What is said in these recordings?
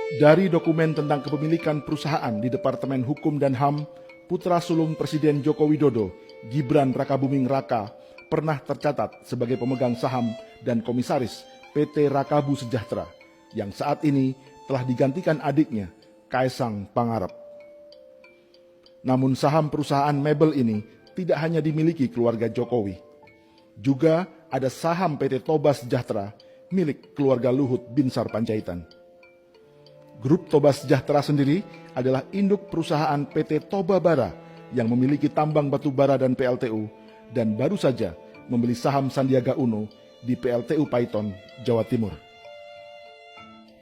Dari dokumen tentang kepemilikan perusahaan di Departemen Hukum dan HAM, putra sulung Presiden Joko Widodo, Gibran Rakabuming Raka, pernah tercatat sebagai pemegang saham dan komisaris PT Rakabu Sejahtera, yang saat ini telah digantikan adiknya, Kaesang Pangarep. Namun saham perusahaan mebel ini tidak hanya dimiliki keluarga Jokowi. Juga ada saham PT Toba Sejahtera milik keluarga Luhut Binsar Panjaitan. Grup Toba Sejahtera sendiri adalah induk perusahaan PT Toba Bara yang memiliki tambang batu bara dan PLTU dan baru saja membeli saham Sandiaga Uno di PLTU Paiton, Jawa Timur.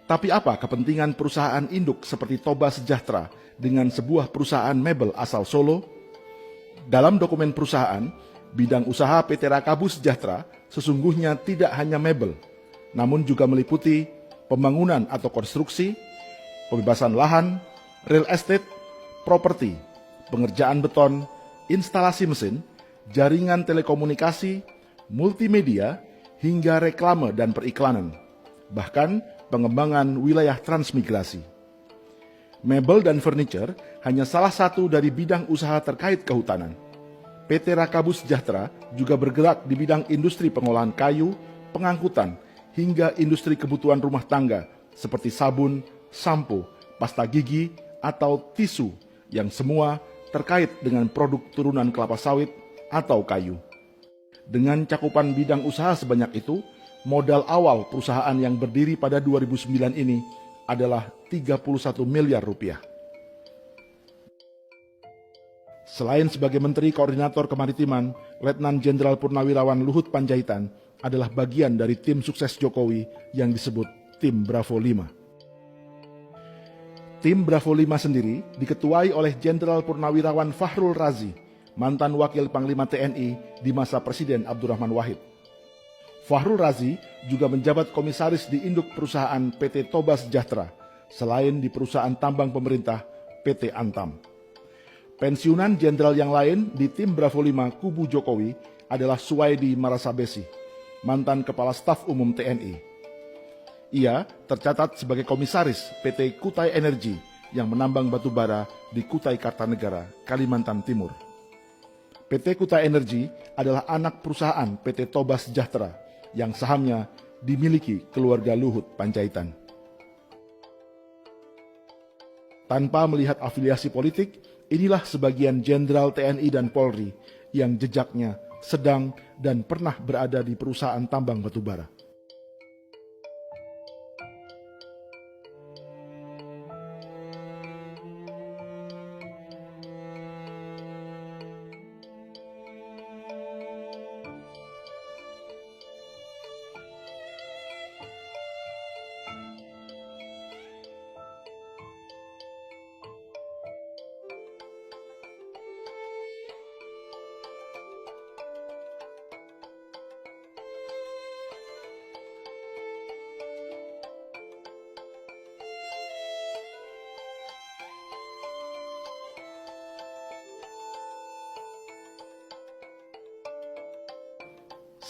Tapi apa kepentingan perusahaan induk seperti Toba Sejahtera dengan sebuah perusahaan mebel asal Solo? Dalam dokumen perusahaan, bidang usaha PT Rakabu Sejahtera sesungguhnya tidak hanya mebel, namun juga meliputi pembangunan atau konstruksi, pembebasan lahan, real estate, properti, pengerjaan beton, instalasi mesin, jaringan telekomunikasi, multimedia, hingga reklame dan periklanan, bahkan pengembangan wilayah transmigrasi. Mebel dan furniture hanya salah satu dari bidang usaha terkait kehutanan. PT Rakabu Sejahtera juga bergerak di bidang industri pengolahan kayu, pengangkutan, hingga industri kebutuhan rumah tangga seperti sabun, sampo, pasta gigi, atau tisu yang semua terkait dengan produk turunan kelapa sawit atau kayu. Dengan cakupan bidang usaha sebanyak itu, modal awal perusahaan yang berdiri pada 2009 ini adalah 31 miliar rupiah. Selain sebagai Menteri Koordinator Kemaritiman, Letnan Jenderal Purnawirawan Luhut Panjaitan adalah bagian dari tim sukses Jokowi yang disebut Tim Bravo 5. Tim Bravo 5 sendiri diketuai oleh Jenderal Purnawirawan Fahrul Razi, mantan Wakil Panglima TNI di masa Presiden Abdurrahman Wahid. Fahrul Razi juga menjabat komisaris di induk perusahaan PT Toba Sejahtera, selain di perusahaan tambang pemerintah PT Antam. Pensiunan jenderal yang lain di tim Bravo 5 kubu Jokowi adalah Suwaidi Marasabesi, mantan Kepala Staf Umum TNI. Ia tercatat sebagai komisaris PT Kutai Energi yang menambang batu bara di Kutai Kartanegara, Kalimantan Timur. PT Kutai Energi adalah anak perusahaan PT Toba Sejahtera yang sahamnya dimiliki keluarga Luhut Panjaitan. Tanpa melihat afiliasi politik, inilah sebagian jenderal TNI dan Polri yang jejaknya sedang dan pernah berada di perusahaan tambang batu bara.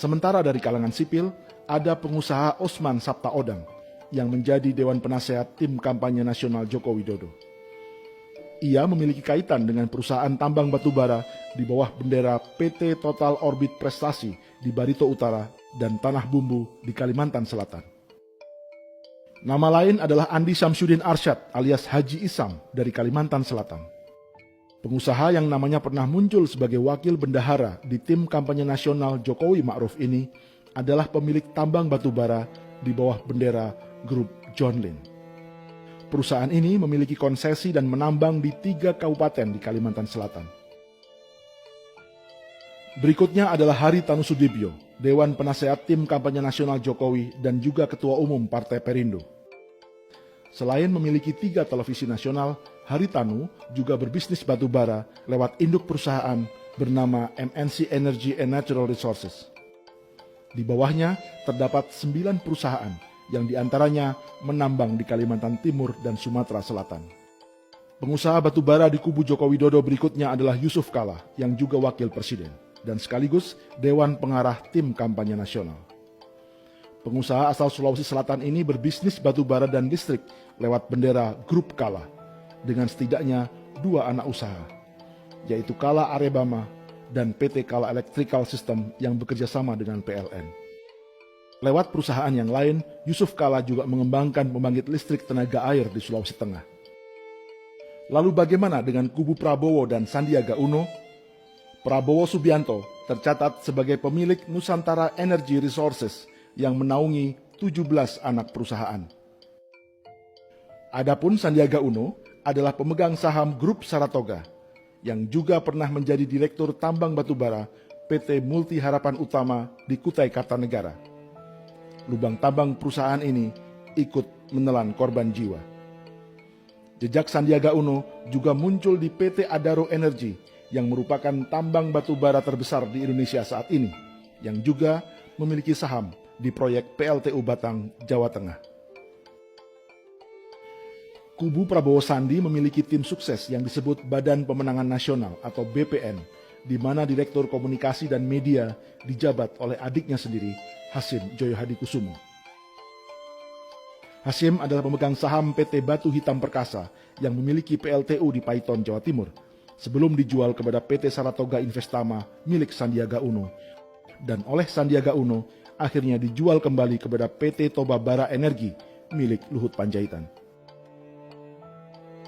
Sementara dari kalangan sipil, ada pengusaha Osman Sabtaodang yang menjadi Dewan Penasehat Tim Kampanye Nasional Joko Widodo. Ia memiliki kaitan dengan perusahaan tambang batubara di bawah bendera PT Total Orbit Prestasi di Barito Utara dan Tanah Bumbu di Kalimantan Selatan. Nama lain adalah Andi Samsudin Arsyad alias Haji Isam dari Kalimantan Selatan. Pengusaha yang namanya pernah muncul sebagai wakil bendahara di tim kampanye nasional Jokowi Ma'ruf ini adalah pemilik tambang batubara di bawah bendera grup John Lin. Perusahaan ini memiliki konsesi dan menambang di 3 kabupaten di Kalimantan Selatan. Berikutnya adalah Haritanu Sudibyo, Dewan Penasehat Tim Kampanye Nasional Jokowi dan juga Ketua Umum Partai Perindo. Selain memiliki 3 televisi nasional, Haritanu juga berbisnis batubara lewat induk perusahaan bernama MNC Energy and Natural Resources. Di bawahnya terdapat 9 perusahaan yang diantaranya menambang di Kalimantan Timur dan Sumatera Selatan. Pengusaha batubara di kubu Joko Widodo berikutnya adalah Yusuf Kala yang juga wakil presiden dan sekaligus Dewan Pengarah Tim Kampanye Nasional. Pengusaha asal Sulawesi Selatan ini berbisnis batu bara dan listrik lewat bendera Grup Kala dengan setidaknya 2 anak usaha, yaitu Kala Arebama dan PT Kala Electrical System yang bekerja sama dengan PLN. Lewat perusahaan yang lain, Yusuf Kala juga mengembangkan pembangkit listrik tenaga air di Sulawesi Tengah. Lalu bagaimana dengan kubu Prabowo dan Sandiaga Uno? Prabowo Subianto tercatat sebagai pemilik Nusantara Energy Resources yang menaungi 17 anak perusahaan. Adapun Sandiaga Uno adalah pemegang saham Grup Saratoga yang juga pernah menjadi Direktur Tambang Batubara PT Multi Harapan Utama di Kutai Kartanegara. Lubang tambang perusahaan ini ikut menelan korban jiwa. Jejak Sandiaga Uno juga muncul di PT Adaro Energy yang merupakan tambang batubara terbesar di Indonesia saat ini, yang juga memiliki saham di proyek PLTU Batang, Jawa Tengah. Kubu Prabowo Sandi memiliki tim sukses yang disebut Badan Pemenangan Nasional atau BPN, di mana Direktur Komunikasi dan Media dijabat oleh adiknya sendiri, Hasyim Joyo Hadikusumo. Hasyim adalah pemegang saham PT Batu Hitam Perkasa yang memiliki PLTU di Paiton, Jawa Timur, sebelum dijual kepada PT Saratoga Investama milik Sandiaga Uno, dan oleh Sandiaga Uno akhirnya dijual kembali kepada PT Toba Bara Energi milik Luhut Panjaitan.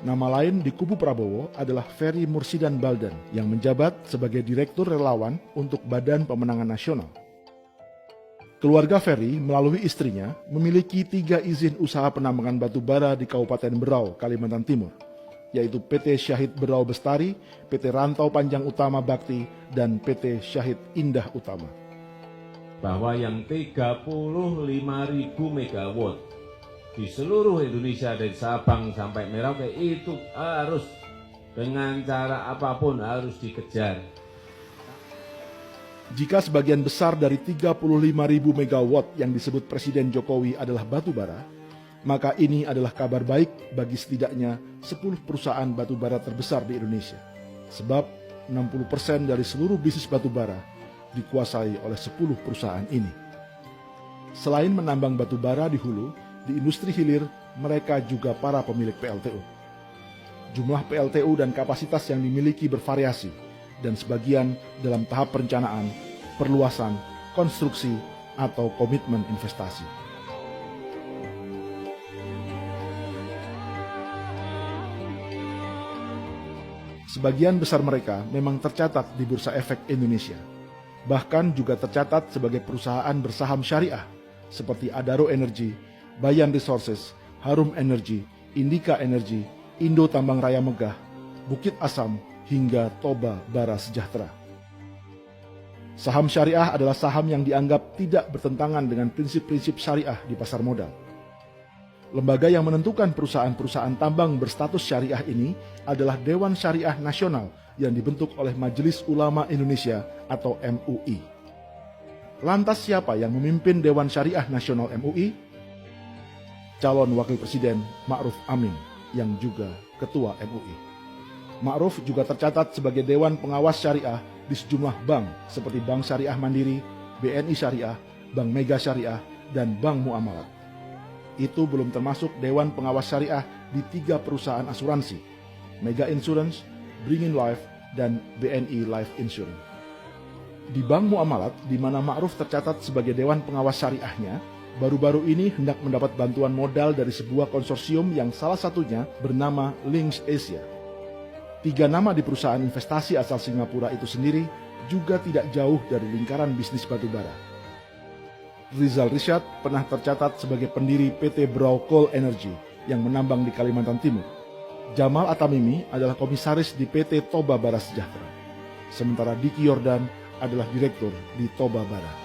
Nama lain di kubu Prabowo adalah Ferry Mursidan Baldan yang menjabat sebagai Direktur Relawan untuk Badan Pemenangan Nasional. Keluarga Ferry melalui istrinya memiliki 3 izin usaha penambangan batu bara di Kabupaten Berau, Kalimantan Timur, yaitu PT Syahid Berau Bestari, PT Rantau Panjang Utama Bakti, dan PT Syahid Indah Utama. Bahwa yang 35.000 megawatt di seluruh Indonesia dari Sabang sampai Merauke itu harus dengan cara apapun harus dikejar. Jika sebagian besar dari 35.000 megawatt yang disebut Presiden Jokowi adalah batu bara, maka ini adalah kabar baik bagi setidaknya 10 perusahaan batu bara terbesar di Indonesia. Sebab 60% dari seluruh bisnis batu bara dikuasai oleh 10 perusahaan ini. Selain menambang batu bara di hulu, di industri hilir mereka juga para pemilik PLTU. Jumlah PLTU dan kapasitas yang dimiliki bervariasi, dan sebagian dalam tahap perencanaan, perluasan, konstruksi, atau komitmen investasi. Sebagian besar mereka memang tercatat di Bursa Efek Indonesia. Bahkan juga tercatat sebagai perusahaan bersaham syariah seperti Adaro Energy, Bayan Resources, Harum Energy, Indika Energy, Indo Tambang Raya Megah, Bukit Asam, hingga Toba Bara Sejahtera. Saham syariah adalah saham yang dianggap tidak bertentangan dengan prinsip-prinsip syariah di pasar modal. Lembaga yang menentukan perusahaan-perusahaan tambang berstatus syariah ini adalah Dewan Syariah Nasional yang dibentuk oleh Majelis Ulama Indonesia atau MUI. Lantas siapa yang memimpin Dewan Syariah Nasional MUI? Calon Wakil Presiden Ma'ruf Amin yang juga Ketua MUI. Ma'ruf juga tercatat sebagai Dewan Pengawas Syariah di sejumlah bank seperti Bank Syariah Mandiri, BNI Syariah, Bank Mega Syariah, dan Bank Muamalat. Itu belum termasuk Dewan Pengawas Syariah di 3 perusahaan asuransi, Mega Insurance, Bringin Life, dan BNI Life Insurance. Di Bank Muamalat, di mana Ma'ruf tercatat sebagai Dewan Pengawas Syariahnya, baru-baru ini hendak mendapat bantuan modal dari sebuah konsorsium yang salah satunya bernama Links Asia. 3 nama di perusahaan investasi asal Singapura itu sendiri juga tidak jauh dari lingkaran bisnis batubara. Rizal Rishad pernah tercatat sebagai pendiri PT Brau Coal Energy yang menambang di Kalimantan Timur. Jamal Atamimi adalah komisaris di PT Toba Bara Sejahtera. Sementara Diki Yordan adalah direktur di Toba Bara.